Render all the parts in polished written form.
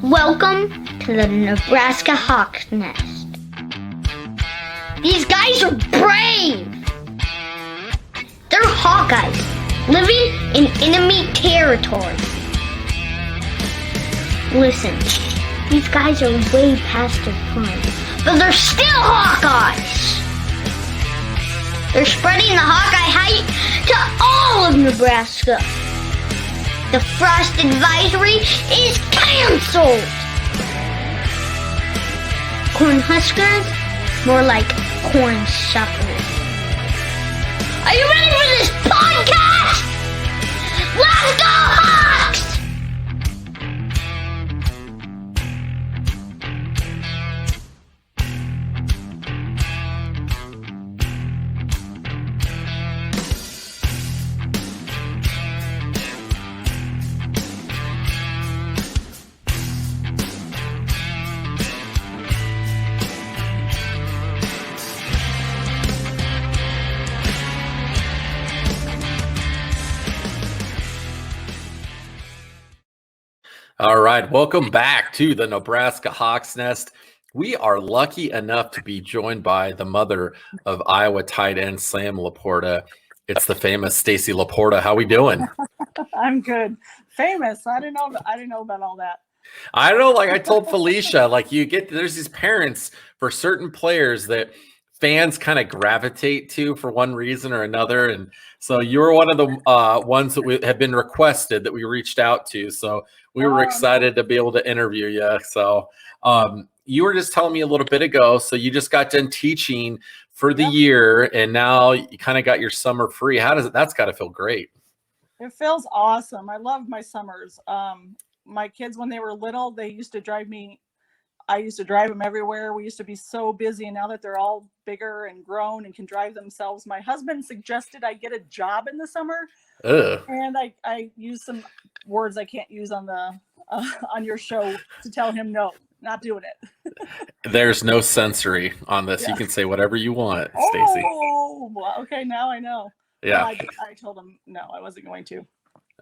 Welcome to the Nebraska Hawk's Nest. These guys are brave! They're Hawkeyes, living in enemy territory. Listen, these guys are way past their prime, but they're still Hawkeyes! They're spreading the Hawkeye hype to all of Nebraska. The frost advisory is canceled! Corn huskers? More like corn suckers. Are you ready for this podcast? Let's go Hawks! All right, welcome back to the Nebraska Hawk's Nest. We are lucky enough to be joined by the mother of Iowa tight end Sam LaPorta. It's the famous Stacy LaPorta. How we doing? I'm good. Famous. I didn't know about all that. I don't know. Like I told Felicia, there's these parents for certain players that fans kind of gravitate to for one reason or another, and so you're one of the ones that we have been requested that we reached out to. So we were excited to be able to interview you. So you were just telling me a little bit ago, so you just got done teaching for the year, and now you kind of got your summer free. How does it? That's got to feel great. It feels awesome. I love my summers. My kids, when they were little, they used to drive me. I used to drive them everywhere. We used to be so busy, and now that they're all bigger and grown and can drive themselves, my husband suggested I get a job in the summer. And I use some words I can't use on the on your show to tell him no, not doing it. There's no censory on this. Yeah. You can say whatever you want, Stacy. Oh, well, okay, now I know. Yeah, well, I told him no, I wasn't going to.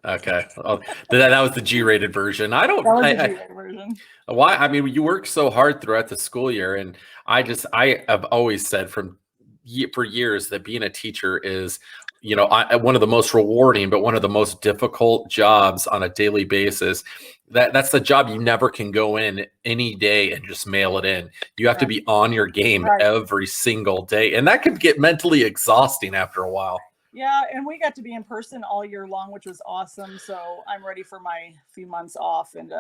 Okay, well, that was the G-rated version. That was the G-rated version. Why? I mean, you work so hard throughout the school year, and I have always said for years that being a teacher is, one of the most rewarding, but one of the most difficult jobs on a daily basis. That's the job you never can go in any day and just mail it in. You have to be on your game every single day, and that could get mentally exhausting after a while. Yeah, and we got to be in person all year long, which was awesome. So I'm ready for my few months off and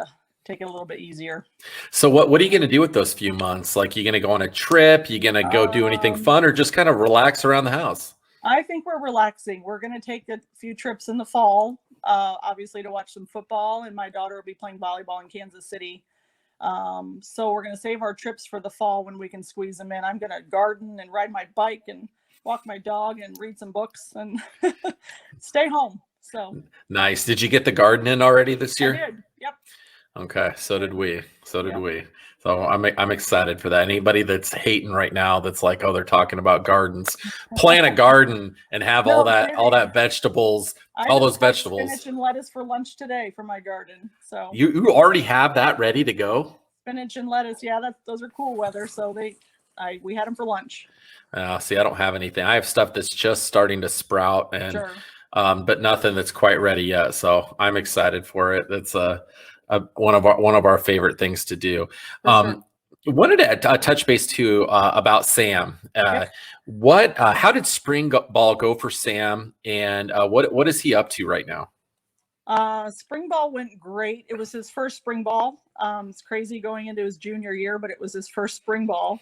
take it a little bit easier. So what are you going to do with those few months? Like, you going to go on a trip? You going to go do anything fun, or just kind of relax around the house? I think we're relaxing. We're going to take a few trips in the fall, obviously to watch some football, and my daughter will be playing volleyball in Kansas City. So we're going to save our trips for the fall when we can squeeze them in. I'm going to garden and ride my bike and walk my dog and read some books and stay home. So nice. Did you get the garden in already this year? I did. Yep. Okay. So did we. So I'm excited for that. Anybody that's hating right now, that's like, oh, they're talking about gardens, plant a garden and have all that vegetables, all those vegetables. Spinach and lettuce for lunch today for my garden. So you already have that ready to go? Spinach and lettuce. Yeah, those are cool weather. So we had them for lunch. See, I don't have anything. I have stuff that's just starting to sprout, and but nothing that's quite ready yet. So I'm excited for it. That's one of our favorite things to do. Wanted to touch base too about Sam. How did spring ball go for Sam, and what is he up to right now? Spring ball went great. It was his first spring ball. It's crazy going into his junior year, but it was his first spring ball.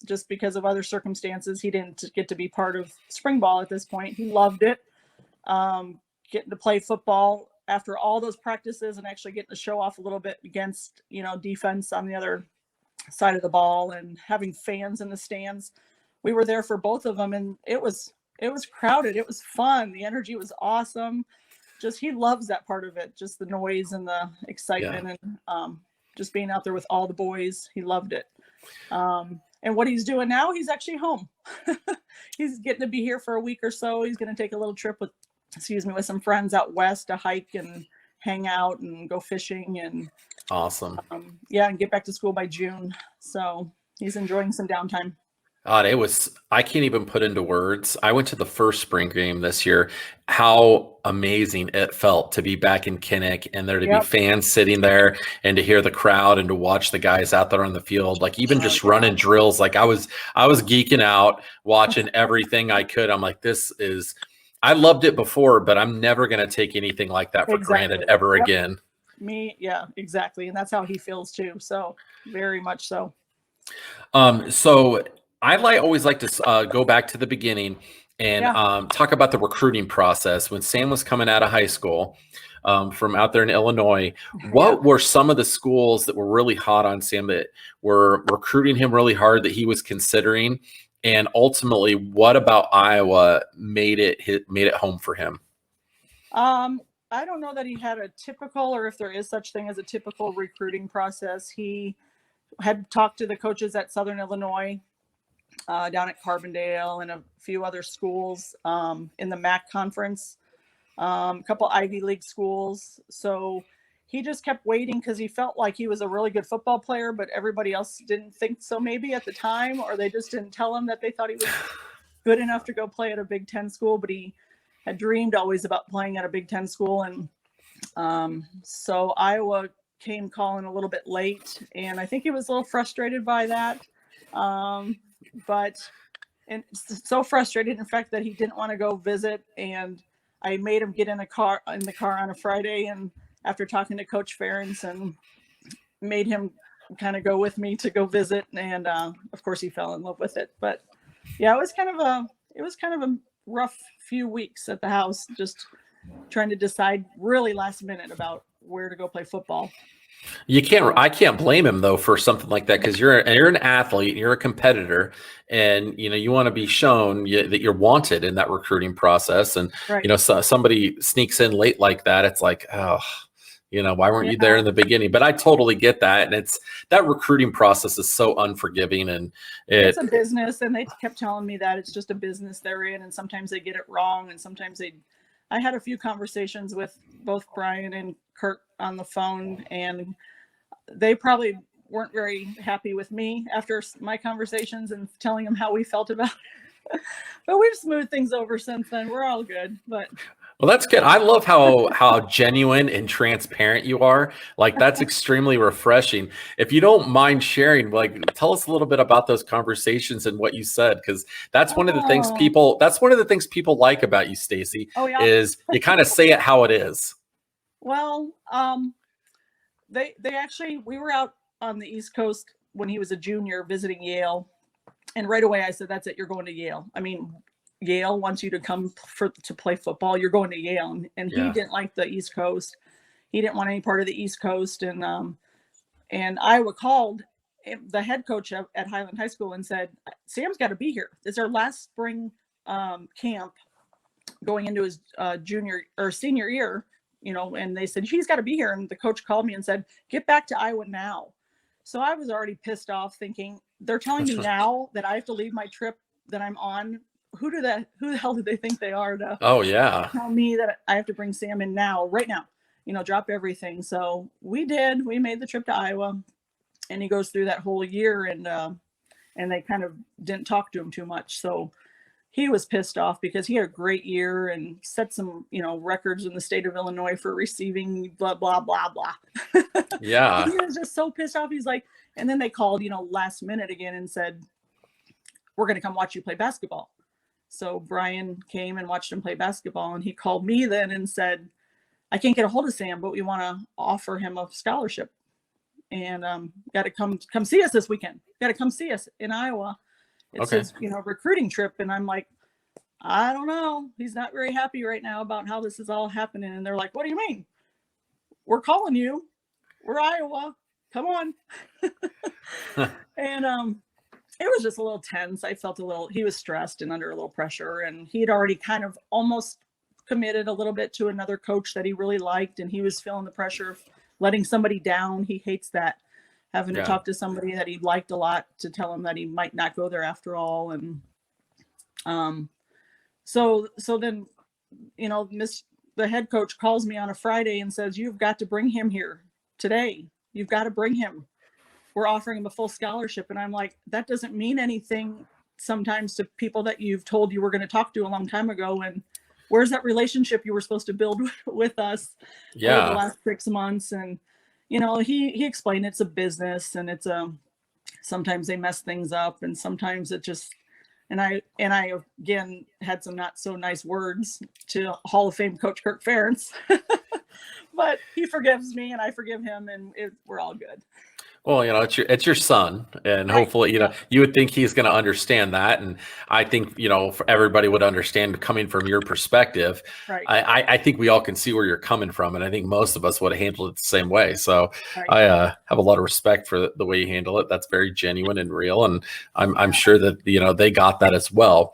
Just because of other circumstances, he didn't get to be part of spring ball at this point. He loved it. Getting to play football after all those practices and actually getting to show off a little bit against, defense on the other side of the ball and having fans in the stands. We were there for both of them, and it was crowded. It was fun. The energy was awesome. Just, he loves that part of it. Just the noise and the excitement and just being out there with all the boys. He loved it. And what he's doing now, he's actually home. He's getting to be here for a week or so. He's going to take a little trip with some friends out west to hike and hang out and go fishing. And Awesome. Yeah, and get back to school by June. So he's enjoying some downtime. I can't even put into words. I went to the first spring game this year. How amazing it felt to be back in Kinnick and there to be Yep. fans sitting there and to hear the crowd and to watch the guys out there on the field, like even just running drills. Like I was geeking out watching everything I could. I'm like, I loved it before, but I'm never going to take anything like that for granted ever again. Yeah, exactly. And that's how he feels too. So very much so. So always like to go back to the beginning and talk about the recruiting process. When Sam was coming out of high school from out there in Illinois, what were some of the schools that were really hot on Sam that were recruiting him really hard that he was considering? And ultimately, what about Iowa made it home for him? I don't know that he had a typical, or if there is such thing as a typical recruiting process. He had talked to the coaches at Southern Illinois, down at Carbondale, and a few other schools in the MAC conference, a couple Ivy League schools. So he just kept waiting because he felt like he was a really good football player, but everybody else didn't think so maybe at the time, or they just didn't tell him that they thought he was good enough to go play at a Big Ten school. But he had dreamed always about playing at a Big Ten school. And so Iowa came calling a little bit late, and I think he was a little frustrated by that. But so frustrated, in fact, that he didn't want to go visit. And I made him get in the car on a Friday, and after talking to Coach Ferentz, and made him kind of go with me to go visit. And of course, he fell in love with it. But yeah, it was kind of a rough few weeks at the house, just trying to decide really last minute about where to go play football. I can't blame him though for something like that, because you're an athlete, you're a competitor, and you want to be shown that you're wanted in that recruiting process. And somebody sneaks in late like that, it's like, oh, why weren't you there in the beginning? But I totally get that, and that recruiting process is so unforgiving, and it's a business, and they kept telling me that it's just a business they're in, and sometimes they get it wrong, and sometimes I had a few conversations with both Brian and Kurt on the phone, and they probably weren't very happy with me after my conversations and telling them how we felt about it. But we've smoothed things over since then. We're all good. Well, that's good. I love how genuine and transparent you are. Like, that's extremely refreshing. If you don't mind sharing, like, tell us a little bit about those conversations and what you said, because that's one of the things people like about you, Stacy. Is you kind of say it how it is. Well, they actually, we were out on the East Coast when he was a junior visiting Yale, and right away I said, "That's it. You're going to Yale." I mean, Yale wants you to come to play football. You're going to Yale. And he didn't like the East Coast. He didn't want any part of the East Coast. And Iowa called the head coach at Highland High School and said, "Sam's got to be here. It's our last spring camp going into his junior or senior year, and they said, he's got to be here." And the coach called me and said, "Get back to Iowa now." So I was already pissed off, thinking, they're telling me now that I have to leave my trip that I'm on. Who the hell do they think they are to tell me that I have to bring Sam in now, right now, drop everything. So we made the trip to Iowa, and he goes through that whole year, and they kind of didn't talk to him too much. So he was pissed off because he had a great year and set some, records in the state of Illinois for receiving, blah, blah, blah, blah. Yeah. He was just so pissed off. He's like, and then they called, last minute again and said, "We're going to come watch you play basketball." So Brian came and watched him play basketball, and he called me then and said, "I can't get a hold of Sam, but we want to offer him a scholarship, and got to come see us this weekend. Got to come see us in Iowa. It's his, recruiting trip." And I'm like, I don't know. He's not very happy right now about how this is all happening. And they're like, "What do you mean? We're calling you. We're Iowa. Come on." And it was just a little tense. I felt he was stressed and under a little pressure, and he had already kind of almost committed a little bit to another coach that he really liked, and he was feeling the pressure of letting somebody down. He hates that, having to talk to somebody that he liked a lot to tell him that he might not go there after all. And so then, the head coach calls me on a Friday and says, "You've got to bring him here today." You've got to bring him. We're offering him a full scholarship. And I'm like, that doesn't mean anything sometimes to people that you've told you were going to talk to a long time ago. And where's that relationship you were supposed to build with us over the last 6 months? And, he explained it's a business, and it's sometimes they mess things up, and sometimes it just, and I again had some not so nice words to Hall of Fame coach Kirk Ferentz, but he forgives me and I forgive him, and we're all good. Well, it's your son, and hopefully, you would think he's going to understand that. And I think, for everybody would understand coming from your perspective. Right. I think we all can see where you're coming from. And I think most of us would have handled it the same way. So I have a lot of respect for the way you handle it. That's very genuine and real. And I'm sure that, they got that as well.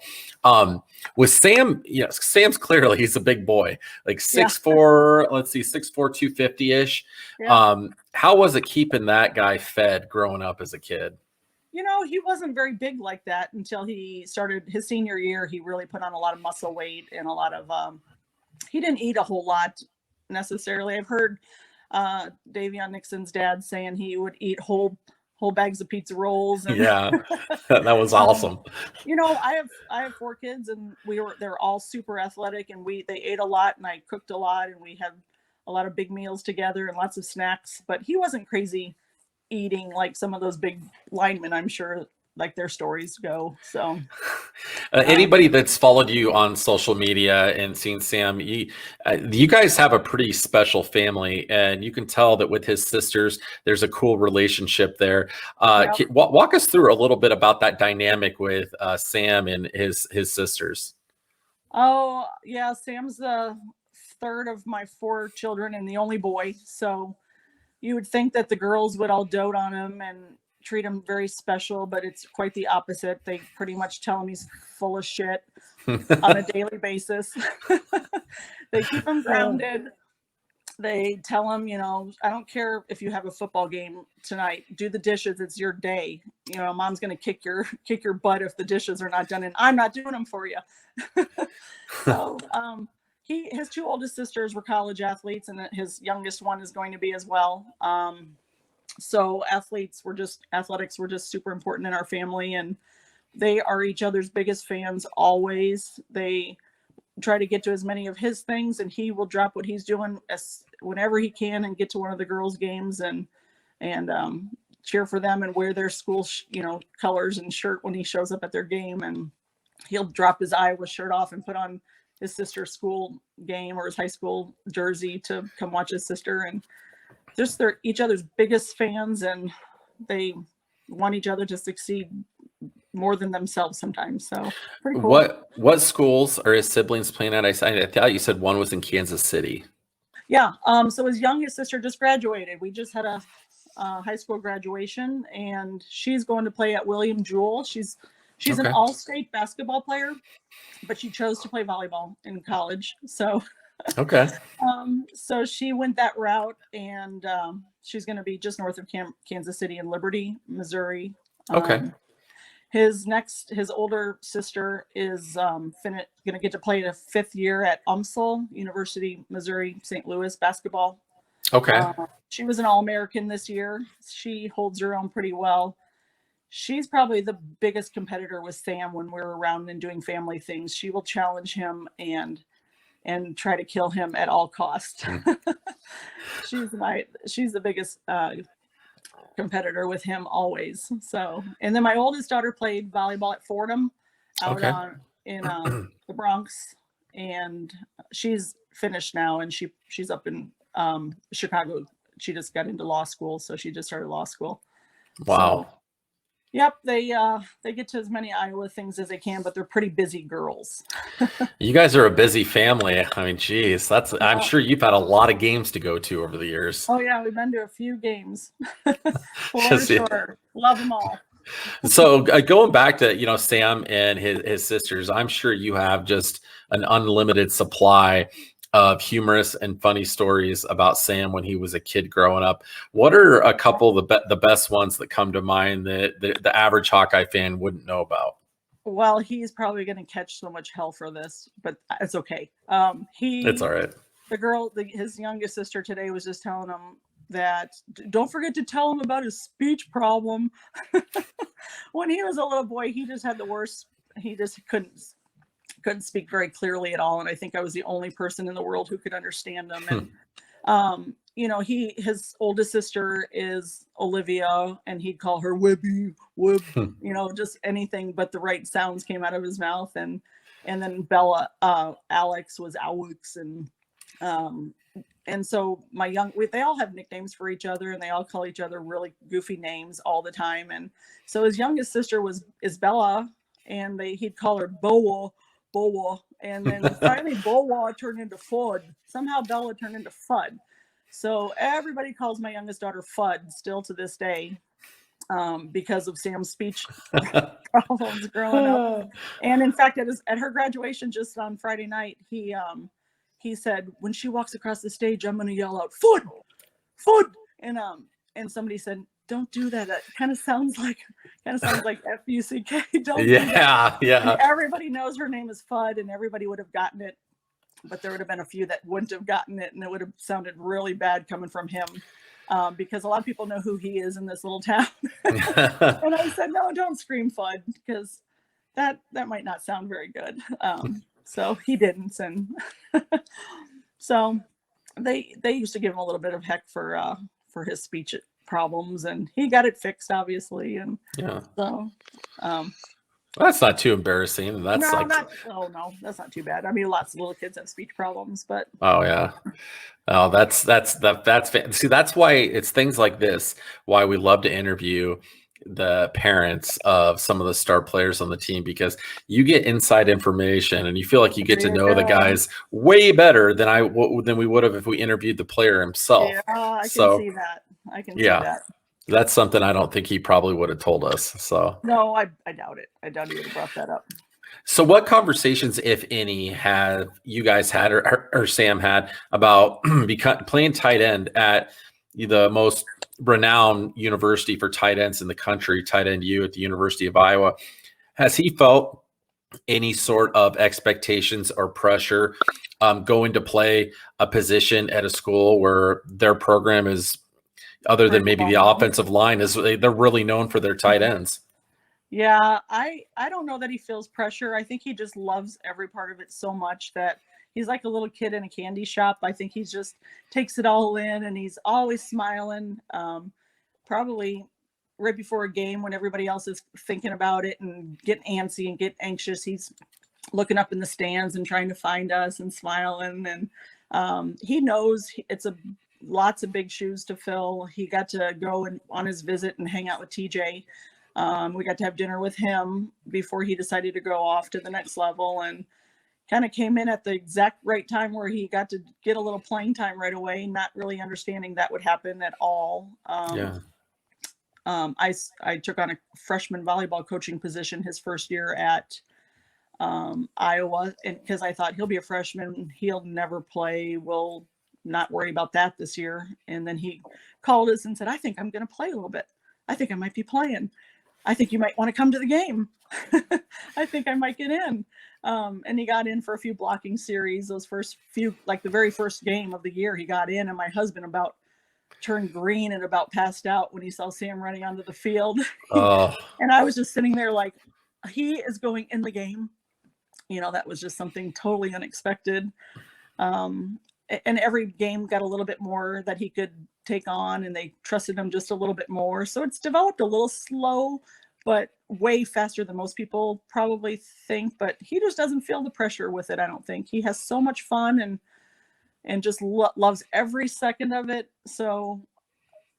With Sam, Sam's clearly, he's a big boy, like 6'4", let's see, 6'4", 250-ish. Yeah. How was it keeping that guy fed growing up as a kid? He wasn't very big like that until he started his senior year. He really put on a lot of muscle weight and a lot of, he didn't eat a whole lot necessarily. I've heard Davion Nixon's dad saying he would eat whole bags of pizza rolls. And yeah, that was awesome. I have 4 kids, and they're all super athletic, and they ate a lot, and I cooked a lot, and we had a lot of big meals together and lots of snacks, but he wasn't crazy eating like some of those big linemen, I'm sure, like their stories go. So anybody that's followed you on social media and seen Sam, you guys have a pretty special family, and you can tell that with his sisters, there's a cool relationship there. Walk us through a little bit about that dynamic with Sam and his sisters. Oh yeah. Sam's the third of my 4 children and the only boy. So you would think that the girls would all dote on him and treat him very special, but it's quite the opposite. They pretty much tell him he's full of shit on a daily basis. They keep him grounded. They tell him, I don't care if you have a football game tonight, do the dishes. It's your day. Mom's going to kick your butt if the dishes are not done, and I'm not doing them for you. So, his 2 oldest sisters were college athletes, and his youngest one is going to be as well. So athletics were just super important in our family, and they are each other's biggest fans always. They try to get to as many of his things, and he will drop what he's doing whenever he can and get to one of the girls' games and cheer for them and wear their school colors and shirt when he shows up at their game. And he'll drop his Iowa shirt off and put on his sister's school game or his high school jersey to come watch his sister. And just they're each other's biggest fans, and they want each other to succeed more than themselves sometimes. So pretty cool. What schools are his siblings playing at? I thought you said one was in Kansas City. Yeah. So his youngest sister just graduated. We just had a high school graduation, and she's going to play at William Jewell. She's an all-state basketball player, but she chose to play volleyball in college. So, so she went that route, and she's going to be just north of Kansas City in Liberty, Missouri. His older sister is going to get to play the 5th year at UMSL, University, Missouri, St. Louis basketball. She was an All-American this year. She holds her own pretty well. She's probably the biggest competitor with Sam when we're around and doing family things. She will challenge him and try to kill him at all costs. She's the biggest competitor with him always. So, and then my oldest daughter played volleyball at Fordham out in the Bronx, and she's finished now, and she's up in Chicago. She just got into law school, so she just started law school. Wow. So, yep, they get to as many Iowa things as they can, but they're pretty busy girls. You guys are a busy family. I mean, geez, I'm sure you've had a lot of games to go to over the years. Oh yeah, we've been to a few games. For sure. Love them all. So going back to, Sam and his sisters, I'm sure you have just an unlimited supply of humorous and funny stories about Sam when he was a kid growing up. What are a couple of the best ones that come to mind that the average Hawkeye fan wouldn't know about? Well, he's probably going to catch so much hell for this, but it's okay. It's all right. His youngest sister today was just telling him that don't forget to tell him about his speech problem. When he was a little boy, he just had the worst. He just couldn't speak very clearly at all, and I think I was the only person in the world who could understand him. And his oldest sister is Olivia, and he'd call her Wibby, Wib, just anything but the right sounds came out of his mouth. And then Bella, Alex was Alex, and so they all have nicknames for each other, and they all call each other really goofy names all the time. And so his youngest sister is Bella, and he'd call her Boa, and then finally Boa turned into Fud. Somehow Bella turned into Fud. So everybody calls my youngest daughter Fud still to this day, because of Sam's speech problems growing up. And in fact, at her graduation just on Friday night, he said, when she walks across the stage, I'm going to yell out Fud. And somebody said, don't do that. That kind of sounds like F-U-C-K. Don't do that. Yeah. And everybody knows her name is Fud, and everybody would have gotten it. But there would have been a few that wouldn't have gotten it, and it would have sounded really bad coming from him, because a lot of people know who he is in this little town. And I said, no, don't scream Fud, because that might not sound very good. So he didn't, and so they used to give him a little bit of heck for his speech problems, and he got it fixed, obviously. And so. That's not too embarrassing. That's no, that's not too bad. I mean, lots of little kids have speech problems, but see, that's why it's things like this, why we love to interview the parents of some of the star players on the team, because you get inside information and you feel like you get to know the guys way better than we would have if we interviewed the player himself. Yeah, I can see that. See that. That's something I don't think he probably would have told us. So no, I doubt it. I doubt he would have brought that up. So what conversations, if any, have you guys had or Sam had about playing tight end at the most renowned university for tight ends in the country, Tight End U at the University of Iowa? Has he felt any sort of expectations or pressure going to play a position at a school where their program is, other than maybe the offensive line, they're really known for their tight ends? Yeah, I don't know that he feels pressure. I think he just loves every part of it so much that he's like a little kid in a candy shop. I think he just takes it all in, and he's always smiling. Probably right before a game when everybody else is thinking about it and get antsy and get anxious, he's looking up in the stands and trying to find us and smiling. And he knows it's lots of big shoes to fill. He got to go on his visit and hang out with TJ. We got to have dinner with him before he decided to go off to the next level, and kind of came in at the exact right time where he got to get a little playing time right away, not really understanding that would happen at all. I took on a freshman volleyball coaching position his first year at Iowa, and because I thought he'll be a freshman, he'll never play. We'll not worry about that this year. And then he called us and said, I think I'm going to play a little bit. I think I might be playing. I think you might want to come to the game. I think I might get in. And he got in for a few blocking series. Those first few, like the very first game of the year, he got in, and my husband about turned green and about passed out when he saw Sam running onto the field. And I was just sitting there like, he is going in the game. That was just something totally unexpected. And every game got a little bit more that he could take on, and they trusted him just a little bit more. So it's developed a little slow, but way faster than most people probably think. But he just doesn't feel the pressure with it, I don't think. He has so much fun and just loves every second of it. So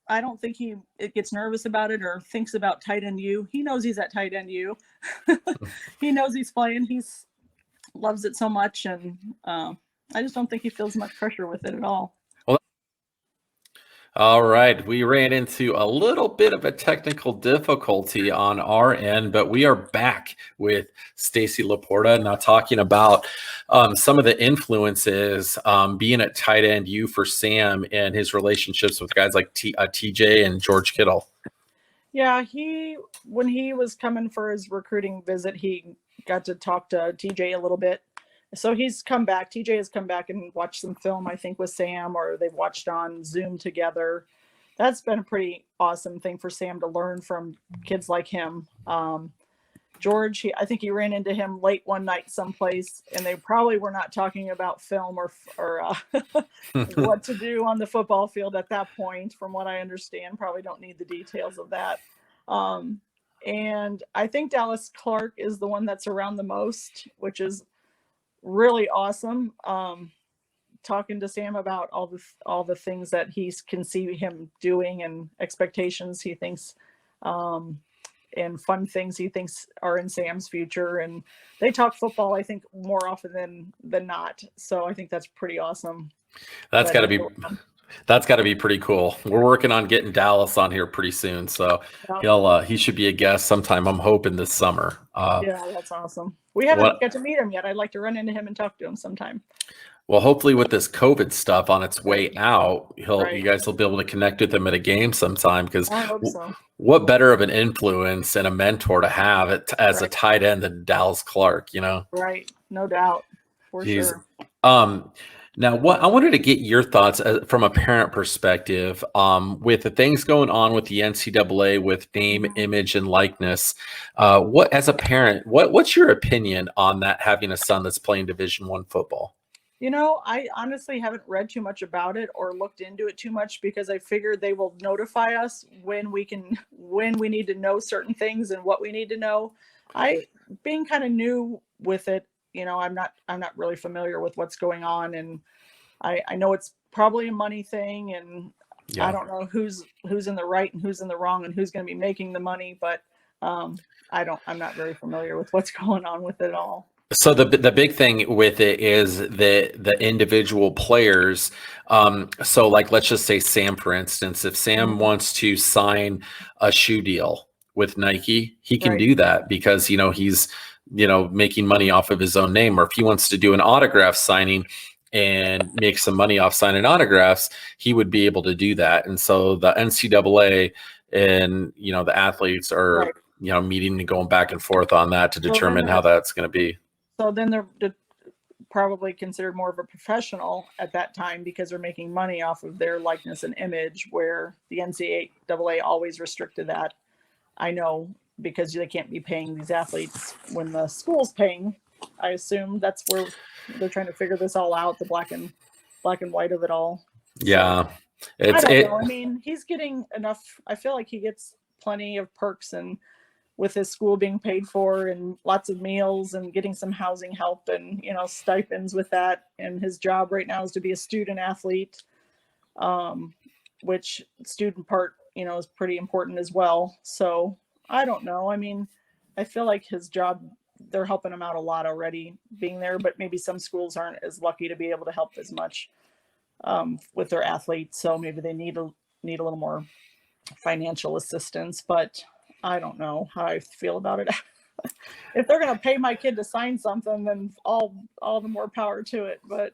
I don't think it gets nervous about it or thinks about Tight End U. He knows he's at Tight End U. He knows he's playing. He's loves it so much, and I just don't think he feels much pressure with it at all. All right. We ran into a little bit of a technical difficulty on our end, but we are back with Stacy LaPorta now, talking about some of the influences being at Tight End U for Sam and his relationships with guys like TJ and George Kittle. Yeah, when he was coming for his recruiting visit, he got to talk to TJ a little bit. So he's come back. TJ has come back and watched some film, I think, with Sam, or they've watched on Zoom together. That's been a pretty awesome thing for Sam to learn from kids like him. George, I think he ran into him late one night someplace, and they probably were not talking about film or what to do on the football field at that point, from what I understand. Probably don't need the details of that. And I think Dallas Clark is the one that's around the most, which is really awesome. Talking to Sam about all the things that he can see him doing and expectations he thinks and fun things he thinks are in Sam's future. And they talk football, I think, more often than not. So I think that's pretty awesome. That's got to be pretty cool. We're working on getting Dallas on here pretty soon, so he should be a guest sometime. I'm hoping this summer. Yeah, that's awesome. We haven't got to meet him yet. I'd like to run into him and talk to him sometime. Well, hopefully with this COVID stuff on its way out, you guys will be able to connect with him at a game sometime, because I hope so. What better of an influence and a mentor to have as a tight end than Dallas Clark, Right. No doubt. For sure. Now, I wanted to get your thoughts from a parent perspective with the things going on with the NCAA with name, image, and likeness. As a parent, what's your opinion on that, having a son that's playing Division I football? I honestly haven't read too much about it or looked into it too much, because I figured they will notify us when we need to know certain things and what we need to know. Being kind of new with it, I'm not really familiar with what's going on, and I know it's probably a money thing, and I don't know who's in the right and who's in the wrong and who's going to be making the money, but I'm not very familiar with what's going on with it all. So the big thing with it is the individual players. So like, let's just say Sam, for instance, if Sam wants to sign a shoe deal with Nike, he can do that, because, he's, making money off of his own name. Or if he wants to do an autograph signing and make some money off signing autographs, he would be able to do that. And so the NCAA and, the athletes are, meeting and going back and forth on that to determine how that's going to be. So then they're probably considered more of a professional at that time, because they're making money off of their likeness and image, where the NCAA always restricted that. I know, because they can't be paying these athletes when the school's paying. I assume that's where they're trying to figure this all out, the black and white of it all. Yeah. I don't know. I mean, he's getting enough. I feel like he gets plenty of perks, and with his school being paid for and lots of meals and getting some housing help and, stipends with that. And his job right now is to be a student athlete, which student part, is pretty important as well. So I don't know. I mean, I feel like his job, they're helping him out a lot already being there, but maybe some schools aren't as lucky to be able to help as much with their athletes. So maybe they need a little more financial assistance, but I don't know how I feel about it. If they're going to pay my kid to sign something, then all the more power to it. But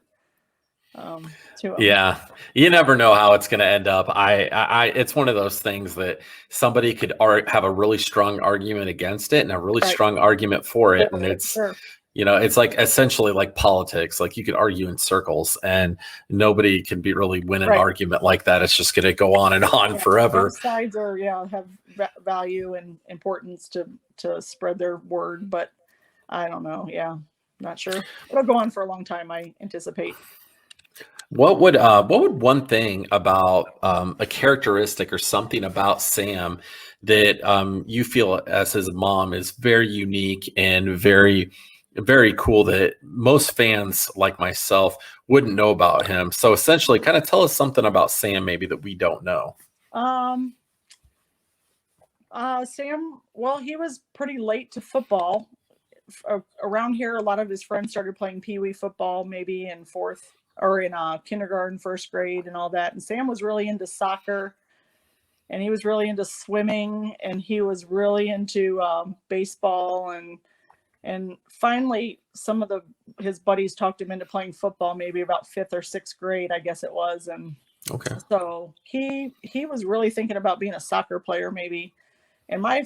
yeah, you never know how it's going to end up. It's one of those things that somebody could have a really strong argument against it and a really strong argument for it, and it's it's like essentially like politics. Like, you could argue in circles, and nobody can really win an argument like that. It's just going to go on and on forever. Both sides are have value and importance to spread their word, but I don't know. Yeah, not sure. It'll go on for a long time, I anticipate. What would one thing about a characteristic or something about Sam that you feel as his mom is very unique and very, very cool that most fans like myself wouldn't know about him? So essentially, kind of tell us something about Sam maybe that we don't know. Sam, well, he was pretty late to football. Around here, a lot of his friends started playing Pee Wee football maybe in kindergarten, first grade, and all that. And Sam was really into soccer, and he was really into swimming, and he was really into baseball. And finally, some of his buddies talked him into playing football, maybe about 5th or 6th grade, I guess it was. And so he was really thinking about being a soccer player maybe. And my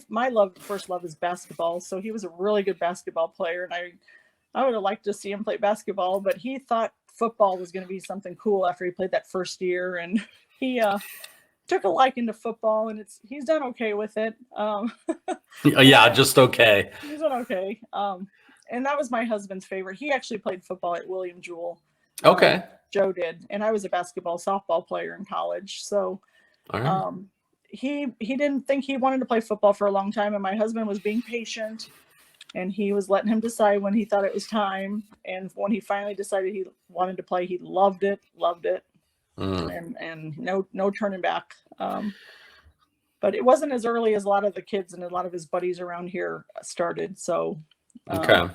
first love is basketball. So he was a really good basketball player. And I would have liked to see him play basketball, but he thought football was going to be something cool after he played that first year, and he took a liking to football, and he's done okay with it. Yeah, just okay. He's done okay. And that was my husband's favorite. He actually played football at William Jewell. Okay. Joe did, and I was a softball player in college. So All right. he didn't think he wanted to play football for a long time, and my husband was being patient, and he was letting him decide when he thought it was time. And when he finally decided he wanted to play, he loved it, and no turning back. But it wasn't as early as a lot of the kids and a lot of his buddies around here started. So Okay.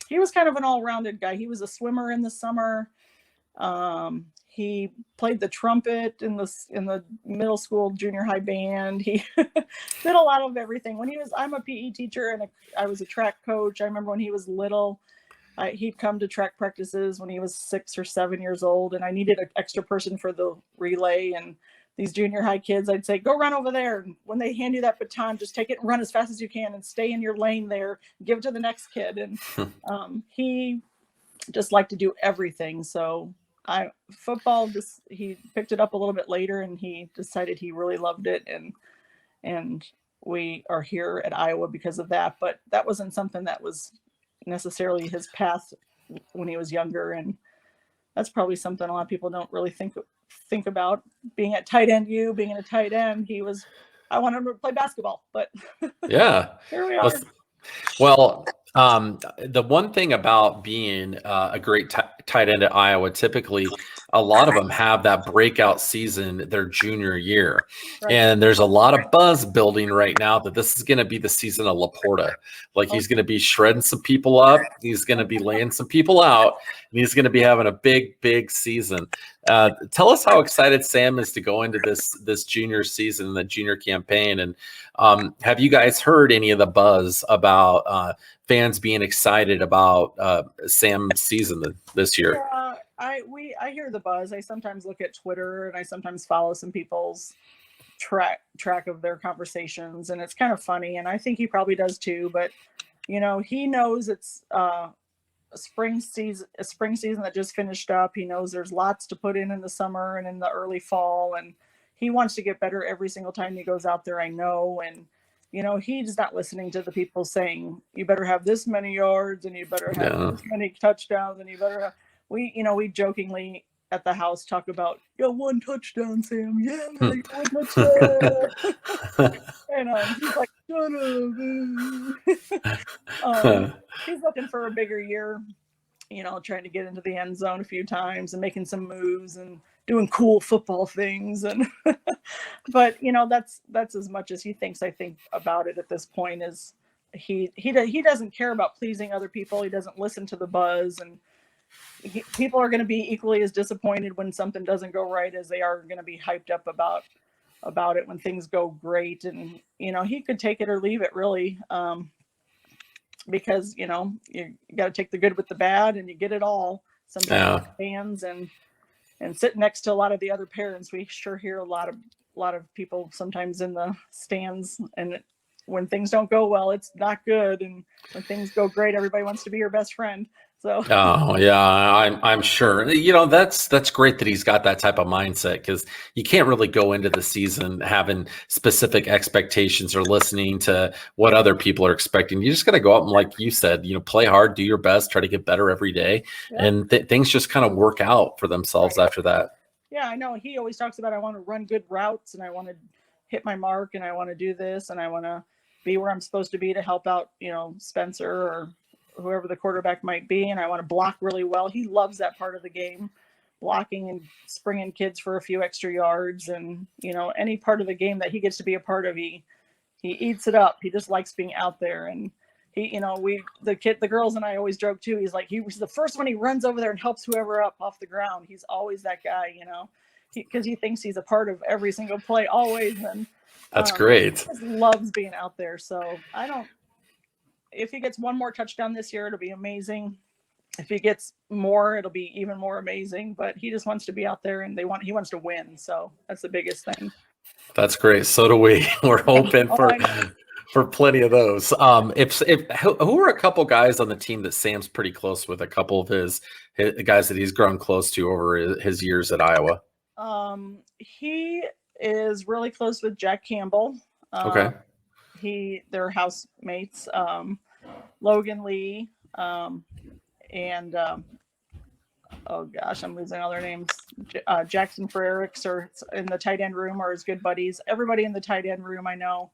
he was kind of an all-rounded guy. He was a swimmer in the summer. He played the trumpet in the middle school junior high band. He did a lot of everything. I'm a PE teacher and I was a track coach. I remember when he was little, he'd come to track practices when he was 6 or 7 years old, and I needed an extra person for the relay. And these junior high kids, I'd say, go run over there. And when they hand you that baton, just take it and run as fast as you can and stay in your lane there, give it to the next kid. And he just liked to do everything. So he picked it up a little bit later, and he decided he really loved it. And we are here at Iowa because of that. But that wasn't something that was necessarily his path when he was younger. And that's probably something a lot of people don't really think about. Being at tight end, being in a tight end, I wanted him to play basketball, but Yeah. here we are. Well, the one thing about being a great tight end at Iowa, typically a lot of them have that breakout season their junior year. Right. And there's a lot of buzz building right now that this is going to be the season of LaPorta. Like he's going to be shredding some people up. He's going to be laying some people out. And he's going to be having a big, big season. Tell us how excited Sam is to go into this junior season, the junior campaign. And have you guys heard any of the buzz about fans being excited about Sam's season this year? Yeah, I hear the buzz. I sometimes look at Twitter, and I sometimes follow some people's track of their conversations, and it's kind of funny. And I think he probably does too. But he knows it's a spring season that just finished up. He knows there's lots to put in the summer and in the early fall, and he wants to get better every single time he goes out there. I know. And he's not listening to the people saying you better have this many yards and you better have this many touchdowns and you better have. We jokingly at the house talk about, one touchdown, Sam. Yeah, one touchdown. And he's like, shut up. He's looking for a bigger year, trying to get into the end zone a few times and making some moves and doing cool football things. And but that's as much as he thinks, I think, about it at this point. Is he doesn't care about pleasing other people. He doesn't listen to the buzz, and people are going to be equally as disappointed when something doesn't go right as they are going to be hyped up about it when things go great. And he could take it or leave it, really, because you got to take the good with the bad, and you get it all sometimes. Fans and sitting next to a lot of the other parents, we sure hear a lot of people sometimes in the stands, and when things don't go well, it's not good, and when things go great, everybody wants to be your best friend. So oh yeah, I'm sure. That's great that he's got that type of mindset, because you can't really go into the season having specific expectations or listening to what other people are expecting. You just got to go out and, like you said, play hard, do your best, try to get better every day, and things just kind of work out for themselves after that. Yeah, I know. He always talks about, I want to run good routes, and I want to hit my mark, and I want to do this, and I want to be where I'm supposed to be to help out, Spencer or whoever the quarterback might be, and I want to block really well. He loves that part of the game, blocking and springing kids for a few extra yards, and any part of the game that he gets to be a part of, he eats it up. He just likes being out there. And he, the girls and I always joke too. He's like, he was the first one. He runs over there and helps whoever up off the ground. He's always that guy, because he thinks he's a part of every single play always. And that's great. He just loves being out there. So if he gets one more touchdown this year, it'll be amazing. If he gets more, it'll be even more amazing. But he just wants to be out there, and he wants to win. So that's the biggest thing. That's great. So do we. We're hoping for plenty of those. If who are a couple guys on the team that Sam's pretty close with? A couple of his guys that he's grown close to over his years at Iowa. He is really close with Jack Campbell. Okay. They're housemates. Logan Lee, and oh gosh, I'm losing all their names. Jackson Frericks are in the tight end room, are his good buddies. Everybody in the tight end room, I know.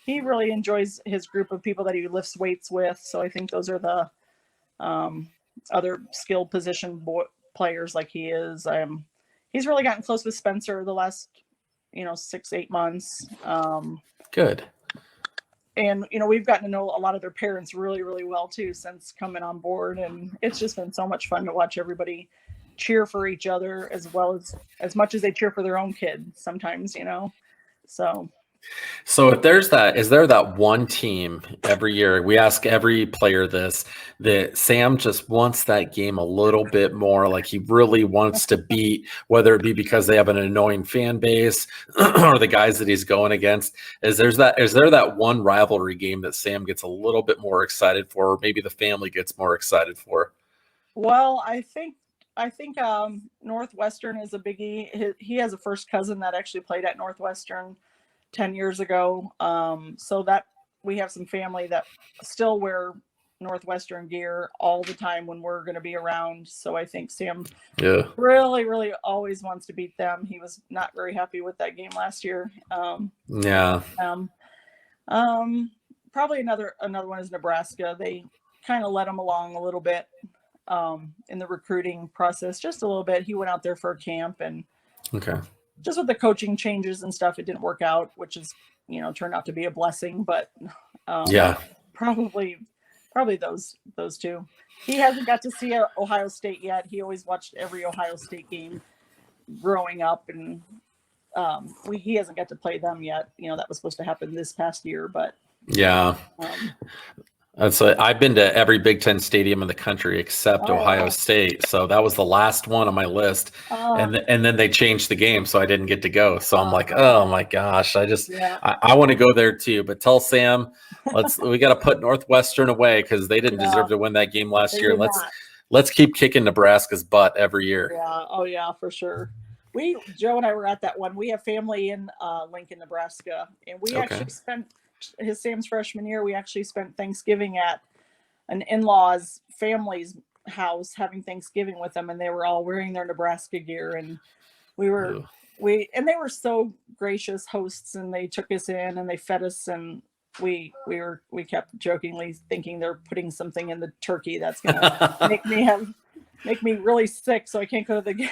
He really enjoys his group of people that he lifts weights with. So I think those are the other skilled position players like he is. He's really gotten close with Spencer the last 6-8 months. Good. And, we've gotten to know a lot of their parents really, really well, too, since coming on board. And it's just been so much fun to watch everybody cheer for each other as much as they cheer for their own kid sometimes, So if is there that one team every year, we ask every player this, that Sam just wants that game a little bit more, like he really wants to beat, whether it be because they have an annoying fan base or the guys that he's going against? Is there that one rivalry game that Sam gets a little bit more excited for, or maybe the family gets more excited for? Well, I think Northwestern is a biggie. He has a first cousin that actually played at Northwestern 10 years ago. So that we have some family that still wear Northwestern gear all the time when we're going to be around. So I think Sam really, really always wants to beat them. He was not very happy with that game last year. Probably another one is Nebraska. They kind of let him along a little bit in the recruiting process, just a little bit. He went out there for a camp and just with the coaching changes and stuff, it didn't work out, which is, turned out to be a blessing. But probably those two. He hasn't got to see Ohio State yet. He always watched every Ohio State game growing up, and he hasn't got to play them yet. That was supposed to happen this past year, but I've been to every Big Ten stadium in the country except Ohio State. So that was the last one on my list. And then they changed the game, so I didn't get to go. So I'm like, oh my gosh, I want to go there too. But tell Sam, we got to put Northwestern away because they didn't deserve to win that game last year. Let's keep kicking Nebraska's butt every year. Yeah. Oh yeah, for sure. Joe and I were at that one. We have family in Lincoln, Nebraska, and we actually spent Sam's freshman year, we actually spent Thanksgiving at an in-law's family's house having Thanksgiving with them, and they were all wearing their Nebraska gear, and they were so gracious hosts, and they took us in and they fed us, and we kept jokingly thinking they're putting something in the turkey that's gonna make me really sick so I can't go to the game.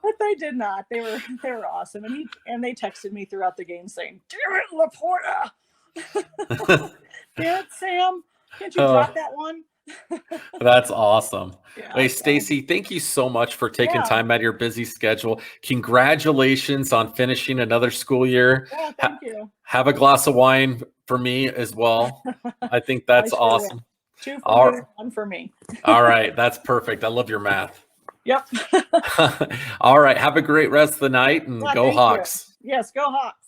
But they did not. They were awesome, and they texted me throughout the game saying, "Damn it, LaPorta! Damn it, Sam! Can't you drop that one?" That's awesome. Hey, so. Stacy, thank you so much for taking time out of your busy schedule. Congratulations on finishing another school year. Yeah, thank you. Have a glass of wine for me as well. I think that's awesome. Will. 2 for you, 1 for me. All right, that's perfect. I love your math. Yep. All right. Have a great rest of the night and go Hawks. Yes, go Hawks.